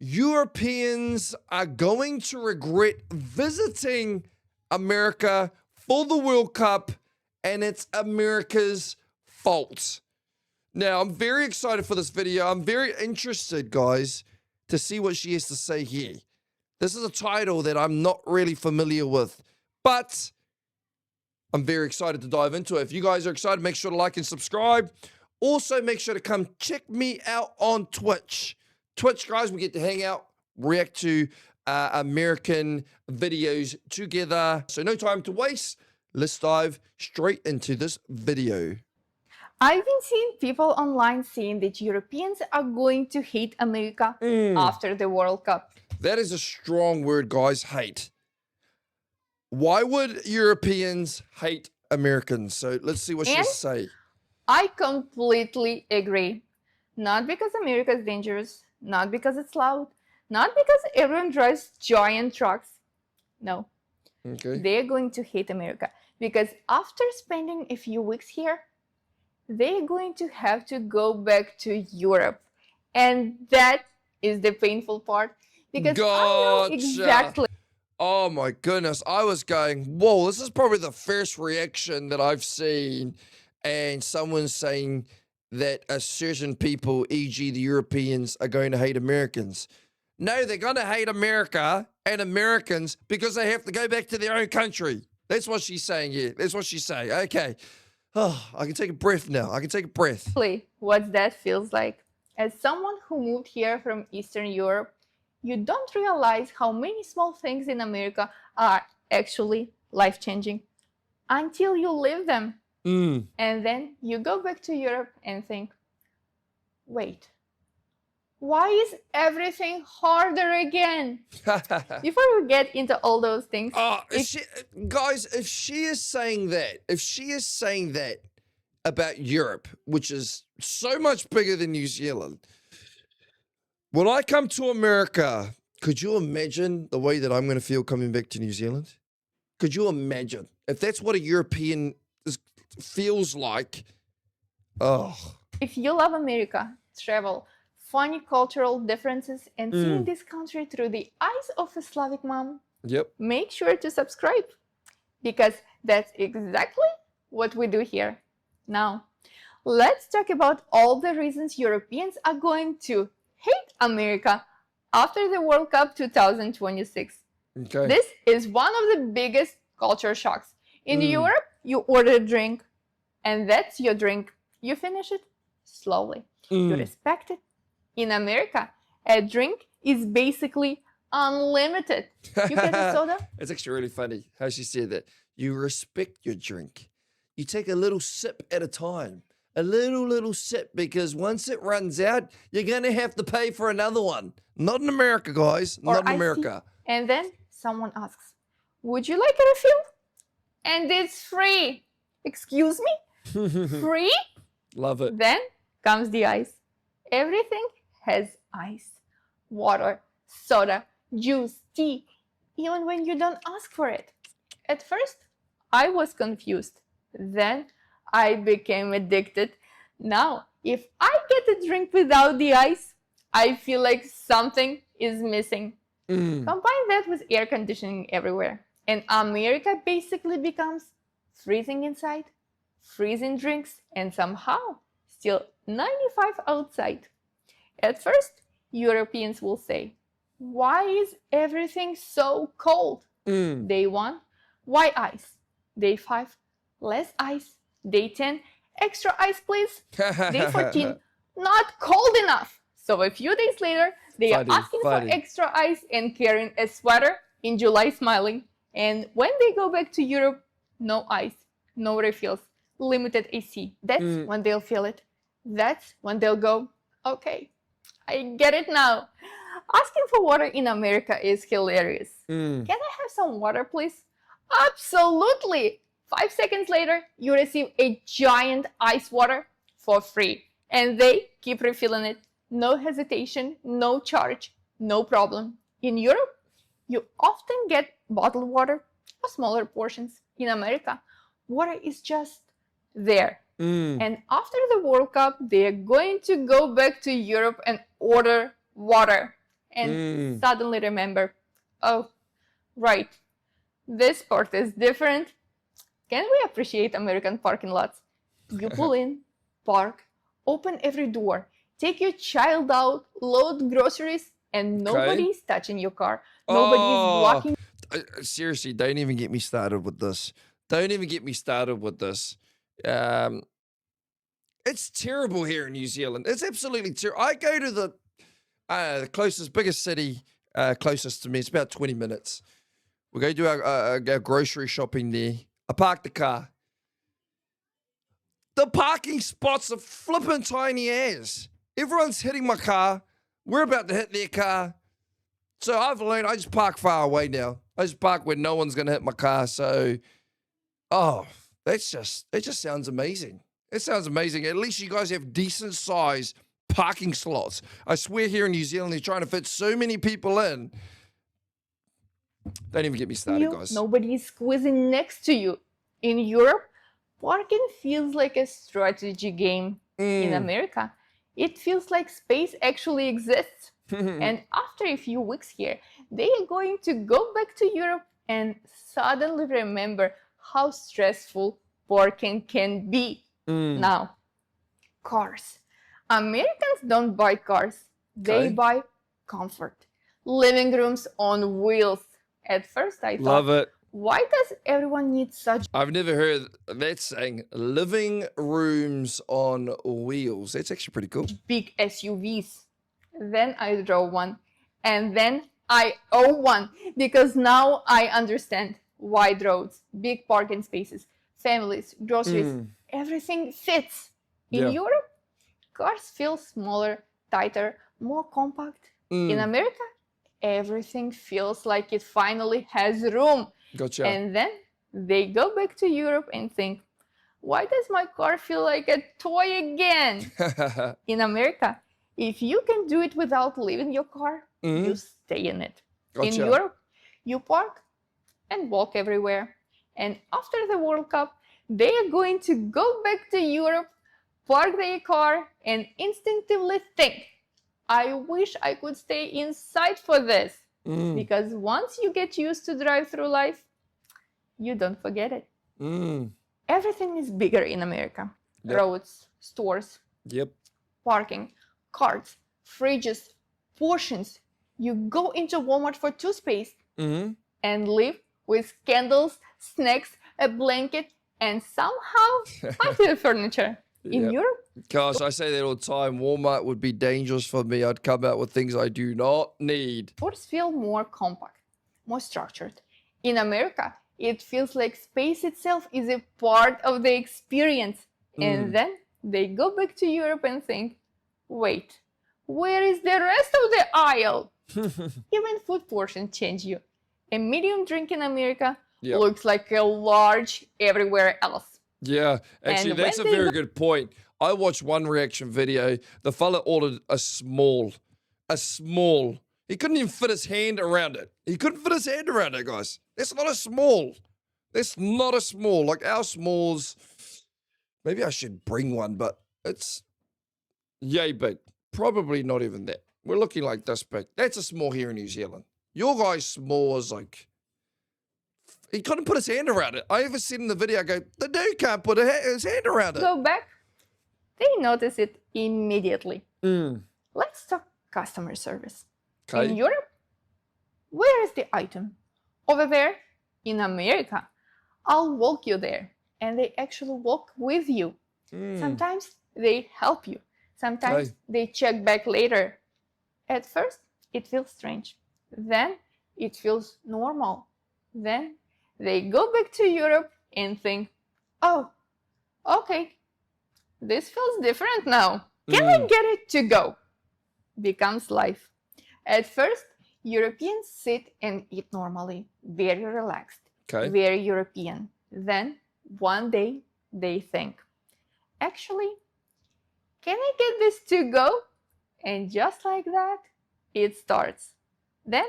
Europeans are going to regret visiting America for the World Cup, and it's America's fault. Now, I'm very excited for this video. I'm very interested, guys, to see what she has to say here. This is a title that I'm not really familiar with, but I'm very excited to dive into it. If you guys are excited, make sure to like and subscribe. Also, make sure to come check me out on Twitch. Twitch, guys, we get to hang out, react to American videos together. So no time to waste. Let's dive straight into this video. I've been seeing people online saying that Europeans are going to hate America after the World Cup. That is a strong word, guys, hate. Why would Europeans hate Americans? So let's see what she has to say. I completely agree. Not because America is dangerous, not because it's loud, not because everyone drives giant trucks. No. Okay. They're going to hate America because after spending a few weeks here, they're going to have to go back to Europe. And that is the painful part because I know exactly. Oh my goodness. I was going, whoa, this is probably the first reaction that I've seen. And someone's saying that a certain people, e.g. the Europeans, are going to hate Americans. No, they're going to hate America and Americans because they have to go back to their own country. That's what she's saying here. That's what she's saying. Okay. Oh, I can take a breath now. I can take a breath. What that feels like. As someone who moved here from Eastern Europe, you don't realize how many small things in America are actually life-changing until you live them. And then you go back to Europe and think, wait, why is everything harder again? Before we get into all those things. Guys, if she is saying that about Europe, which is so much bigger than New Zealand, when I come to America, could you imagine the way that I'm going to feel coming back to New Zealand? Could you imagine? If that's what a European feels like, If you love America, travel, funny cultural differences, and seeing this country through the eyes of a Slavic mom, make sure to subscribe because that's exactly what we do here. Now, let's talk about all the reasons Europeans are going to hate America after the World Cup 2026. Okay. This is one of the biggest culture shocks. In Europe, you order a drink, and that's your drink. You finish it slowly. You respect it. In America, a drink is basically unlimited. You get a soda. It's actually really funny how she said that. You respect your drink. You take a little sip at a time. A little sip, because once it runs out, you're going to have to pay for another one. Not in America, guys. Not in America. And then someone asks, would you like a refill? And it's free. Excuse me? Free? Love it. Then comes the ice. Everything has ice. Water, soda, juice, tea, even when you don't ask for it. At first, I was confused. Then I became addicted. Now, if I get a drink without the ice, I feel like something is missing. Combine that with air conditioning everywhere, and America basically becomes freezing inside, freezing drinks, and somehow still 95 outside. At first, Europeans will say, why is everything so cold? Day 1, why ice? Day 5, less ice. Day 10, extra ice please. Day 14, not cold enough. So a few days later, they are asking for extra ice and carrying a sweater in July smiling. And when they go back to Europe, no ice, no refills, limited AC. That's when they'll feel it. That's when they'll go, okay, I get it now. Asking for water in America is hilarious. Can I have some water, please? Absolutely. 5 seconds later, you receive a giant ice water for free. And they keep refilling it. No hesitation, no charge, no problem. In Europe, you often get bottled water or smaller portions. In America, water is just there. And after the World Cup, they are going to go back to Europe and order water. and suddenly remember, oh, right, this part is different. Can we appreciate American parking lots? You pull in, park, open every door, take your child out, load groceries, and nobody's touching your car. Nobody's blocking. Seriously, don't even get me started with this. Don't even get me started with this. It's terrible here in New Zealand. It's absolutely terrible. I go to the closest, biggest city closest to me. It's about 20 minutes. We go do our grocery shopping there. I park the car. The parking spots are flipping tiny as. Everyone's hitting my car. We're about to hit their car. So I've learned I just park far away now. I just park where no one's going to hit my car. So, it just sounds amazing. It sounds amazing. At least you guys have decent size parking slots. I swear here in New Zealand, they're trying to fit so many people in. Don't even get me started, guys. Nobody's squeezing next to you. In Europe, parking feels like a strategy game. In America, it feels like space actually exists. And after a few weeks here, they are going to go back to Europe and suddenly remember how stressful parking can be. Now, cars. Americans don't buy cars. They buy comfort. Living rooms on wheels. At first I thought, love it. Why does everyone need such... I've never heard that saying, living rooms on wheels. That's actually pretty cool. Big SUVs. Then I drove one. And then I own one. Because now I understand. Wide roads, big parking spaces, families, groceries, everything fits. In Europe, cars feel smaller, tighter, more compact. In America, everything feels like it finally has room. Gotcha. And then they go back to Europe and think, why does my car feel like a toy again? In America, if you can do it without leaving your car, you stay in it. Gotcha. In Europe, you park and walk everywhere. And after the World Cup, they are going to go back to Europe, park their car, and instinctively think, I wish I could stay inside for this. Because once you get used to drive-through life, you don't forget it. Everything is bigger in America. Roads, stores, parking, carts, fridges, portions. You go into Walmart for toothpaste and leave with candles, snacks, a blanket, and somehow popular furniture. In Europe? Gosh, I say that all the time. Walmart would be dangerous for me. I'd come out with things I do not need. Stores feel more compact, more structured. In America, it feels like space itself is a part of the experience. And then they go back to Europe and think, wait, where is the rest of the aisle? Even food portions change you. A medium drink in America looks like a large everywhere else. Yeah, actually, that's a very good point. I watched one reaction video. The fella ordered a small. He couldn't even fit his hand around it. He couldn't fit his hand around it, guys. That's not a small. That's not a small. Like our smalls, maybe I should bring one, but it's yay big. Probably not even that. We're looking like this big. That's a small here in New Zealand. Your guy's small is like... He couldn't put his hand around it. I even said in the video, I go, the dude can't put his hand around it. Go back. They notice it immediately. Let's talk customer service. In Europe, where is the item? Over there. In America, I'll walk you there. And they actually walk with you. Sometimes they help you. Sometimes they check back later. At first, it feels strange. Then it feels normal. Then they go back to Europe and think, oh, okay, this feels different now. Can I get it to go? Becomes life. At first, Europeans sit and eat normally, very relaxed, very European. Then, one day, they think, actually, can I get this to go? And just like that, it starts. Then,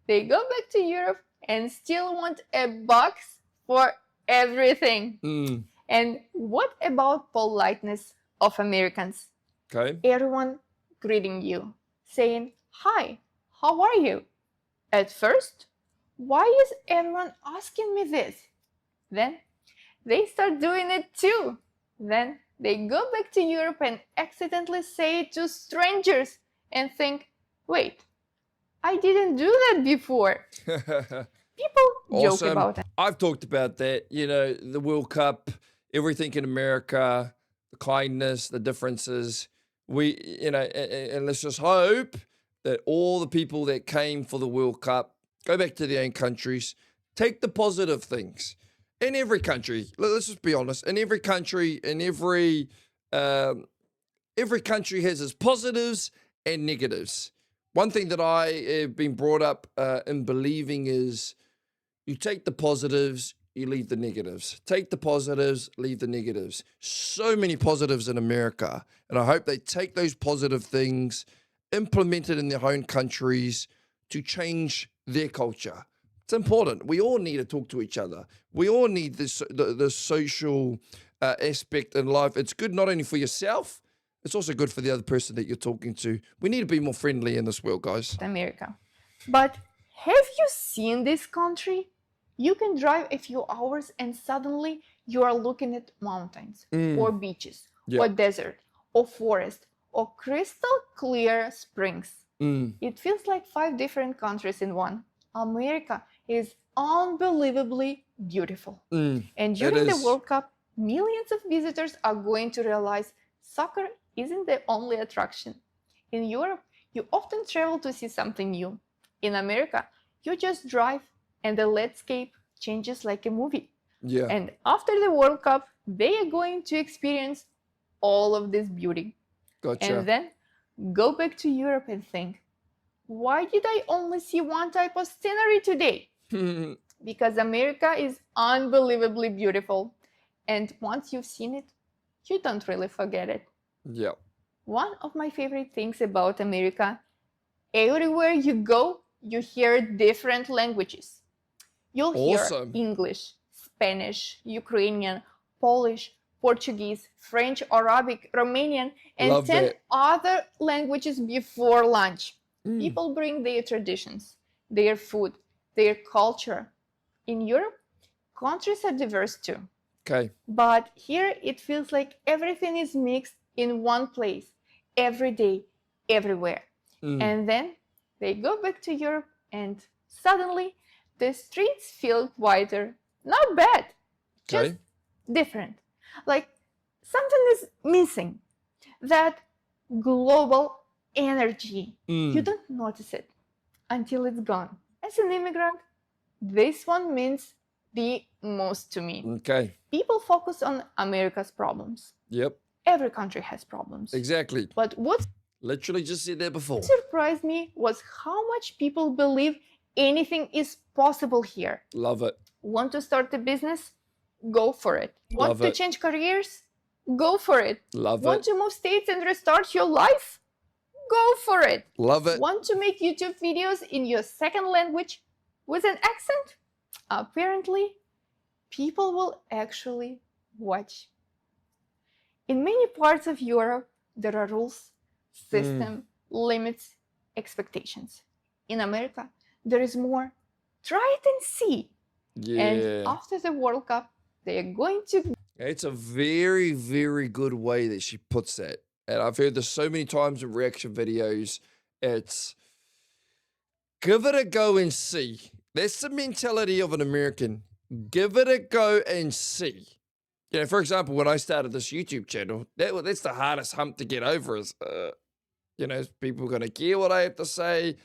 they go back to Europe and still want a box for everything. And what about politeness of Americans? Everyone greeting you, saying, hi, how are you? At first, why is everyone asking me this? Then they start doing it too. Then they go back to Europe and accidentally say it to strangers and think, wait, I didn't do that before. People joke Awesome. about it. I've talked about that, you know, the World Cup, everything in America, the kindness, the differences. We, you know, and let's just hope that all the people that came for the World Cup go back to their own countries, take the positive things. In every country, let's just be honest, in every country, every country has its positives and negatives. One thing that I have been brought up in believing is you take the positives, you leave the negatives. Take the positives, leave the negatives. So many positives in America. And I hope they take those positive things, implement it in their own countries to change their culture. It's important. We all need to talk to each other. We all need this the social aspect in life. It's good not only for yourself, it's also good for the other person that you're talking to. We need to be more friendly in this world, guys. America. But have you seen this country? You can drive a few hours and suddenly you are looking at mountains or beaches or desert or forest or crystal clear springs. It feels like 5 different countries in one. America is unbelievably beautiful. And during the World Cup, millions of visitors are going to realize soccer isn't the only attraction. In Europe, you often travel to see something new. In America, you just drive and the landscape changes like a movie. Yeah. And after the World Cup, they are going to experience all of this beauty. Gotcha. And then go back to Europe and think, why did I only see one type of scenery today? Because America is unbelievably beautiful. And once you've seen it, you don't really forget it. Yeah. One of my favorite things about America, everywhere you go, you hear different languages. You'll hear English, Spanish, Ukrainian, Polish, Portuguese, French, Arabic, Romanian, and 10 other languages before lunch. People bring their traditions, their food, their culture. In Europe, countries are diverse too. Okay. But here it feels like everything is mixed in one place, every day, everywhere. And then they go back to Europe and suddenly the streets feel quieter. Not bad, just different. Like something is missing. That global energy. You don't notice it until it's gone. As an immigrant, this one means the most to me. Okay. People focus on America's problems. Yep. Every country has problems. Exactly. But what literally just said that before. surprised me was how much people believe anything is possible here. Love it. Want to start a business? Go for it. Want to change careers? Go for it. Love it. Want to move states and restart your life? Go for it. Love it. Want to make YouTube videos in your second language with an accent? Apparently, people will actually watch. In many parts of Europe, there are rules, system, limits, expectations. In America, there is more. Try it and see. Yeah. And after the World Cup, they are going to... It's a very, very good way that she puts that. And I've heard this so many times in reaction videos. It's give it a go and see. That's the mentality of an American. Give it a go and see. You know, for example, when I started this YouTube channel, that's the hardest hump to get over is, you know, is people going to care what I have to say?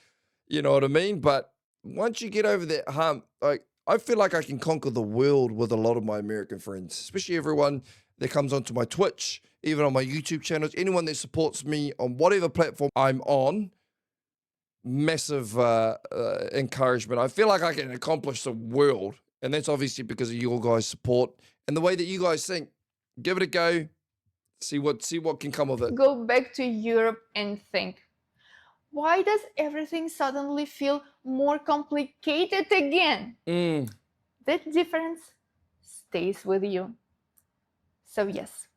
You know what I mean? But once you get over that hump, like, I feel like I can conquer the world with a lot of my American friends, especially everyone that comes onto my Twitch, even on my YouTube channels, anyone that supports me on whatever platform I'm on. Massive encouragement. I feel like I can accomplish the world, and that's obviously because of your guys' support and the way that you guys think. Give it a go, see what can come of it. Go back to Europe and think, why does everything suddenly feel more complicated again? That difference stays with you. So yes,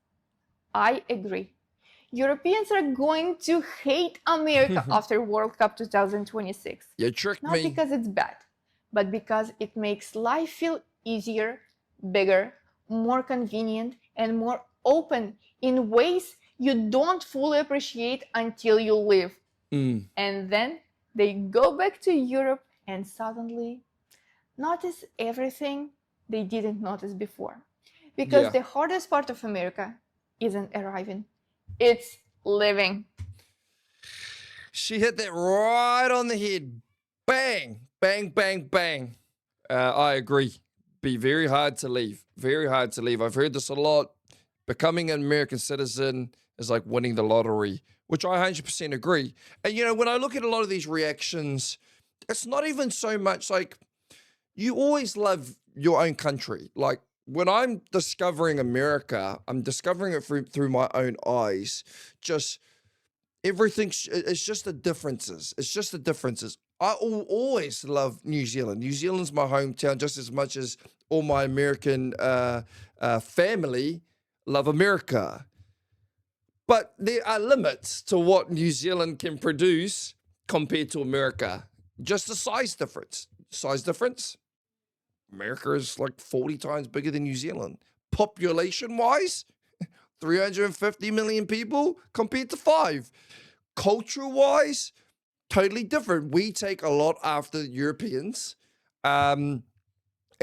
I agree. Europeans are going to hate America after World Cup 2026. You tricked Not me. because it's bad, but because it makes life feel easier, bigger, more convenient, and more open in ways you don't fully appreciate until you leave. And then they go back to Europe and suddenly notice everything they didn't notice before. Because Yeah. the hardest part of America isn't arriving, it's living. She hit that right on the head. Bang, bang, bang, bang. I agree. Be very hard to leave. Very hard to leave. I've heard this a lot. Becoming an American citizen is like winning the lottery, which I 100% agree. And, you know, when I look at a lot of these reactions, it's not even so much like you always love your own country. Like when I'm discovering America, I'm discovering it through my own eyes. Just everything, it's just the differences. It's just the differences. I always love New Zealand. New Zealand's my hometown just as much as all my American family love America. But there are limits to what New Zealand can produce compared to America. Just the size difference. Size difference? America is like 40 times bigger than New Zealand. Population wise, 350 million people compared to 5. Culture wise, totally different. We take a lot after Europeans. And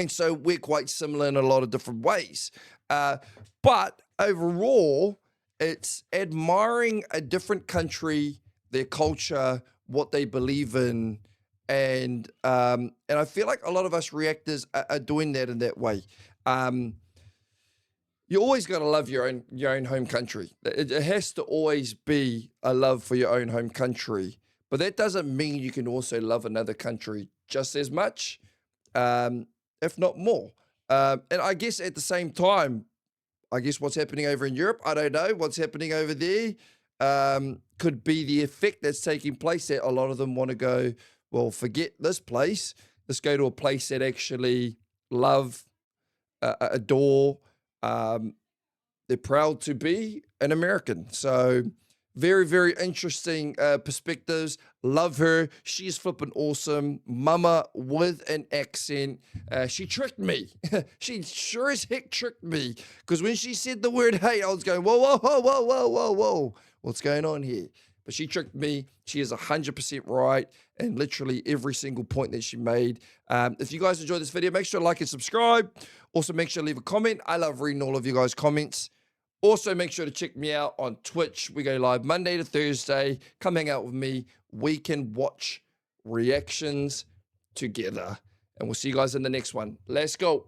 so we're quite similar in a lot of different ways. But overall, it's admiring a different country, their culture, what they believe in, and I feel like a lot of us reactors are doing that in that way. You always got to love your own home country. It has to always be a love for your own home country, but that doesn't mean you can also love another country just as much, if not more. And I guess at the same time, I guess what's happening over in Europe, I don't know. What's happening over there could be the effect that's taking place that a lot of them want to go, well, forget this place. Let's go to a place that actually love, adore. They're proud to be an American. So very, very interesting perspectives. Love her. She's flipping awesome. Mama with an accent. She tricked me. She sure as heck tricked me. Because when she said the word hate, I was going, whoa, whoa, whoa, whoa, whoa, whoa, whoa. What's going on here? But she tricked me. She is 100% right. And literally every single point that she made. If you guys enjoyed this video, make sure to like and subscribe. Also, make sure to leave a comment. I love reading all of you guys' comments. Also, make sure to check me out on Twitch. We go live Monday to Thursday. Come hang out with me. We can watch reactions together. And we'll see you guys in the next one. Let's go.